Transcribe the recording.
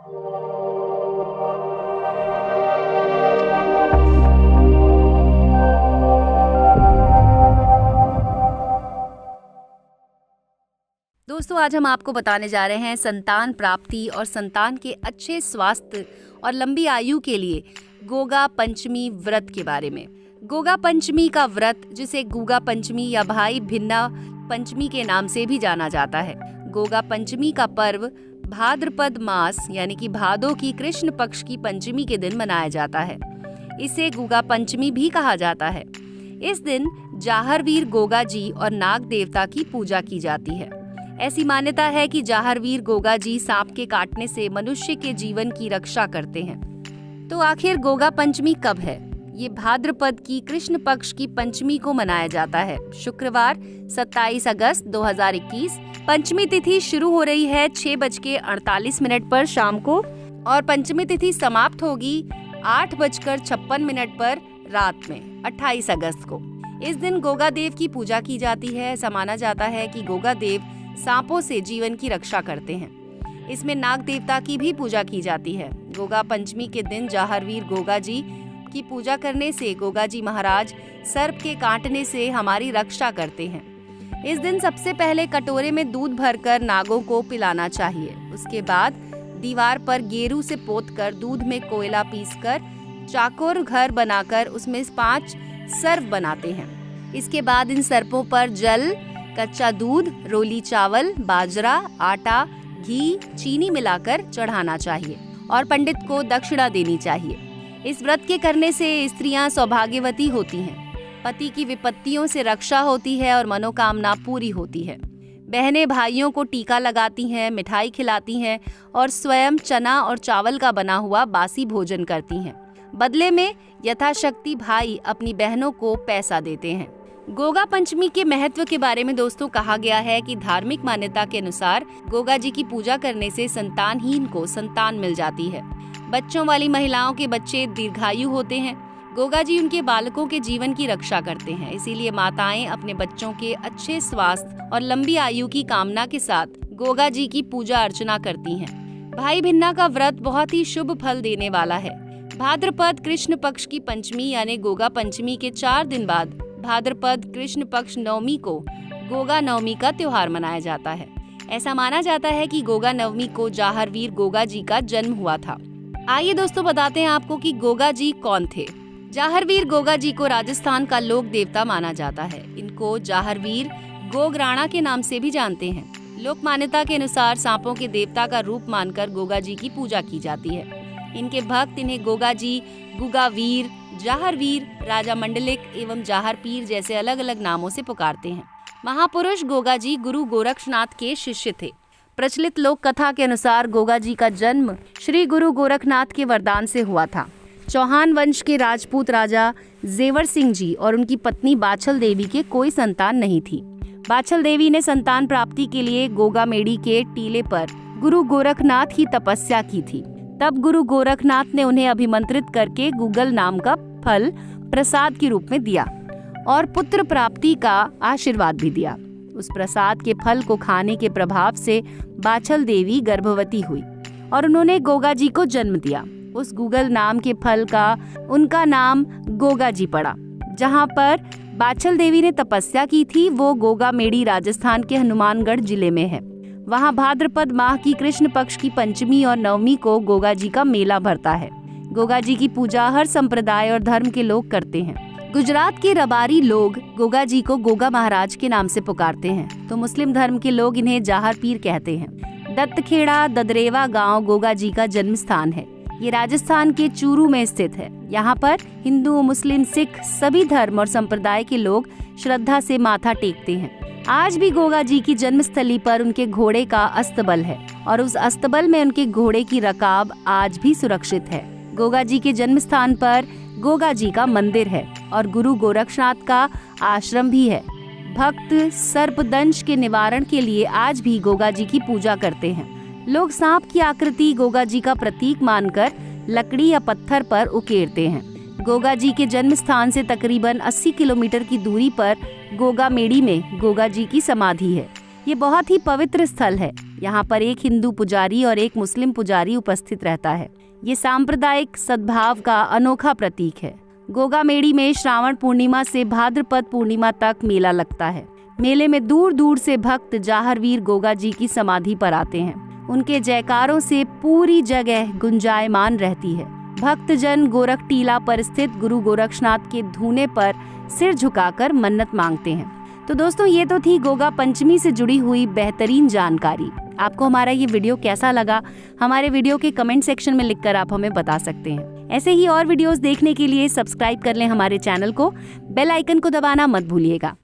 दोस्तों, आज हम आपको बताने जा रहे हैं संतान प्राप्ति और संतान के अच्छे स्वास्थ्य और लंबी आयु के लिए गोगा पंचमी व्रत के बारे में। गोगा पंचमी का व्रत, जिसे गुगा पंचमी या भाई भिन्ना पंचमी के नाम से भी जाना जाता है। गोगा पंचमी का पर्व भाद्रपद मास यानी कि भादो की कृष्ण पक्ष की पंचमी के दिन मनाया जाता है। इसे गुगा पंचमी भी कहा जाता है। इस दिन जाहरवीर गोगा जी और नाग देवता की पूजा की जाती है। ऐसी मान्यता है कि जाहरवीर गोगा जी सांप के काटने से मनुष्य के जीवन की रक्षा करते हैं। तो आखिर गोगा पंचमी कब है? ये भाद्रपद की कृष्ण पक्ष की पंचमी को मनाया जाता है। शुक्रवार 27 अगस्त 2021 पंचमी तिथि शुरू हो रही है 6:48 पर शाम को और पंचमी तिथि समाप्त होगी 8:56 पर रात में 28 अगस्त को। इस दिन गोगा देव की पूजा की जाती है। ऐसा माना जाता है कि गोगा देव सांपों से जीवन की रक्षा करते हैं। इसमें नाग देवता की भी पूजा की जाती है। गोगा पंचमी के दिन जाहरवीर गोगा जी की पूजा करने से गोगा जी महाराज सर्प के काटने से हमारी रक्षा करते हैं। इस दिन सबसे पहले कटोरे में दूध भरकर नागों को पिलाना चाहिए। उसके बाद दीवार पर गेरू से पोतकर दूध में कोयला पीसकर चाकोर घर बनाकर उसमें 5 सर्प बनाते हैं। इसके बाद इन सर्पों पर जल, कच्चा दूध, रोली चावल, बाजरा, आटा, घी, चीनी मिलाकर चढ़ाना चाहिए और पंडित को दक्षिणा देनी चाहिए। इस व्रत के करने से स्त्रियां सौभाग्यवती होती हैं, पति की विपत्तियों से रक्षा होती है और मनोकामना पूरी होती है। बहनें भाइयों को टीका लगाती हैं, मिठाई खिलाती हैं और स्वयं चना और चावल का बना हुआ बासी भोजन करती हैं। बदले में यथाशक्ति भाई अपनी बहनों को पैसा देते हैं। गोगा पंचमी के महत्व के बारे में दोस्तों कहा गया है कि धार्मिक मान्यता के अनुसार गोगा जी की पूजा करने से संतानहीन को संतान मिल जाती है। बच्चों वाली महिलाओं के बच्चे दीर्घायु होते हैं। गोगा जी उनके बालकों के जीवन की रक्षा करते हैं। इसीलिए माताएं अपने बच्चों के अच्छे स्वास्थ्य और लंबी आयु की कामना के साथ गोगा जी की पूजा अर्चना करती हैं। भाई भिन्ना का व्रत बहुत ही शुभ फल देने वाला है। भाद्रपद कृष्ण पक्ष की पंचमी यानी गोगा पंचमी के 4 दिन बाद भाद्रपद कृष्ण पक्ष नवमी को गोगा नवमी का त्योहार मनाया जाता है। ऐसा माना जाता है कि गोगा नवमी को जाहरवीर गोगा जी का जन्म हुआ था। आइए दोस्तों बताते हैं आपको कि गोगा जी कौन थे। जाहरवीर गोगा जी को राजस्थान का लोक देवता माना जाता है। इनको जाहरवीर गोगराणा के नाम से भी जानते हैं। लोक मान्यता के अनुसार सांपों के देवता का रूप मानकर गोगा जी की पूजा की जाती है। इनके भक्त इन्हें गोगा जी, गुगावीर, जाहरवीर, राजा मंडलिक एवं जाहरपीर जैसे अलग अलग नामों से पुकारते हैं। महापुरुष गोगा जी गुरु गोरक्षनाथ के शिष्य थे। प्रचलित लोक कथा के अनुसार गोगा जी का जन्म श्री गुरु गोरखनाथ के वरदान से हुआ था। चौहान वंश के राजपूत राजा जेवर सिंह जी और उनकी पत्नी बाछल देवी के कोई संतान नहीं थी। बाछल देवी ने संतान प्राप्ति के लिए गोगा मेड़ी के टीले पर गुरु गोरखनाथ की तपस्या की थी। तब गुरु गोरखनाथ ने उन्हें अभिमंत्रित करके गूगल नाम का फल प्रसाद के रूप में दिया और पुत्र प्राप्ति का आशीर्वाद भी दिया। उस प्रसाद के फल को खाने के प्रभाव से बाछल देवी गर्भवती हुई और उन्होंने गोगा जी को जन्म दिया। उस गूगल नाम के फल का उनका नाम गोगा जी पड़ा। जहाँ पर बाछल देवी ने तपस्या की थी वो गोगा मेड़ी राजस्थान के हनुमानगढ़ जिले में है। वहाँ भाद्रपद माह की कृष्ण पक्ष की पंचमी और नवमी को गोगा जी का मेला भरता है। गोगा जी की पूजा हर संप्रदाय और धर्म के लोग करते हैं। गुजरात के रबारी लोग गोगा जी को गोगा महाराज के नाम से पुकारते हैं, तो मुस्लिम धर्म के लोग इन्हें जाहरपीर कहते हैं। दत्तखेड़ा ददरेवा गांव गोगा जी का जन्म स्थान है। ये राजस्थान के चूरू में स्थित है। यहाँ पर हिंदू, मुस्लिम, सिख सभी धर्म और संप्रदाय के लोग श्रद्धा से माथा टेकते हैं। आज भी गोगा जी की जन्मस्थली पर उनके घोड़े का अस्तबल है और उस अस्तबल में उनके घोड़े की रकाब आज भी सुरक्षित है। गोगा जी के जन्म स्थान पर गोगा जी का मंदिर है और गुरु गोरक्षनाथ का आश्रम भी है। भक्त सर्पदंश के निवारण के लिए आज भी गोगा जी की पूजा करते हैं। लोग सांप की आकृति गोगा जी का प्रतीक मानकर लकड़ी या पत्थर पर उकेरते हैं। गोगा जी के जन्म स्थान से तकरीबन 80 किलोमीटर की दूरी पर गोगा मेड़ी में गोगा जी की समाधि है। ये बहुत ही पवित्र स्थल है। यहाँ पर एक हिंदू पुजारी और एक मुस्लिम पुजारी उपस्थित रहता है। ये सांप्रदायिक सद्भाव का अनोखा प्रतीक है। गोगा मेड़ी में श्रावण पूर्णिमा से भाद्रपद पूर्णिमा तक मेला लगता है। मेले में दूर दूर से भक्त जाहरवीर गोगा जी की समाधि पर आते हैं। उनके जयकारों से पूरी जगह गुंजायमान रहती है। भक्तजन गोरख टीला पर स्थित गुरु गोरक्षनाथ के धूने पर सिर झुकाकर मन्नत मांगते हैं। तो दोस्तों, ये तो थी गोगा पंचमी से जुड़ी हुई बेहतरीन जानकारी। आपको हमारा ये वीडियो कैसा लगा, हमारे वीडियो के कमेंट सेक्शन में लिखकर आप हमें बता सकते हैं। ऐसे ही और वीडियोस देखने के लिए सब्सक्राइब कर लें हमारे चैनल को, बेल आइकन को दबाना मत भूलिएगा।